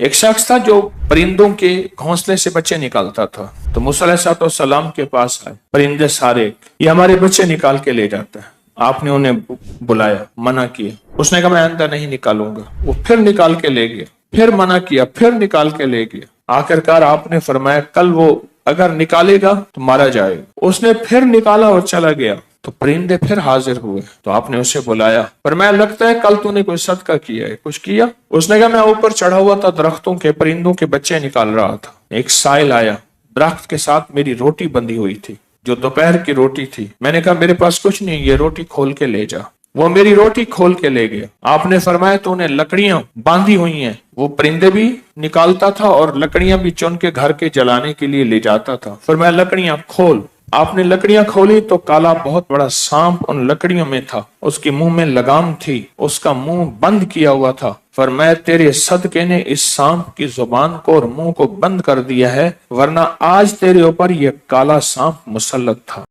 ایک شخص تھا جو پرندوں کے گھونسلے سے بچے نکالتا تھا، تو موسیٰ علیہ السلام کے پاس آئے، پرندے سارے یہ ہمارے بچے نکال کے لے جاتا ہے۔ آپ نے انہیں بلایا، منع کیا، اس نے کہا میں آئندہ نہیں نکالوں گا۔ وہ پھر نکال کے لے گیا، پھر منع کیا، پھر نکال کے لے گیا۔ آخرکار آپ نے فرمایا کل وہ اگر نکالے گا تو مارا جائے گا۔ اس نے پھر نکالا اور چلا گیا، تو پرندے پھر حاضر ہوئے، تو آپ نے اسے بلایا، فرمایا لگتا ہے کل تو نے کوئی صدقہ کیا ہے، کچھ کیا؟ اس نے کہا میں اوپر چڑھا ہوا تھا، درختوں کے پرندوں کے بچے نکال رہا تھا، ایک سائل آیا، درخت کے ساتھ میری روٹی بندھی ہوئی تھی جو دوپہر کی روٹی تھی، میں نے کہا میرے پاس کچھ نہیں، یہ روٹی کھول کے لے جا۔ وہ میری روٹی کھول کے لے گیا۔ آپ نے فرمایا تو انہیں لکڑیاں باندھی ہوئی ہیں، وہ پرندے بھی نکالتا تھا اور لکڑیاں بھی چن کے گھر کے جلانے کے لیے لے جاتا تھا۔ فرمایا لکڑیاں کھول۔ آپ نے لکڑیاں کھولی تو کالا بہت بڑا سانپ ان لکڑیوں میں تھا، اس کے منہ میں لگام تھی، اس کا منہ بند کیا ہوا تھا۔ فرمایا تیرے صدقے نے اس سانپ کی زبان کو اور منہ کو بند کر دیا ہے، ورنہ آج تیرے اوپر یہ کالا سانپ مسلط تھا۔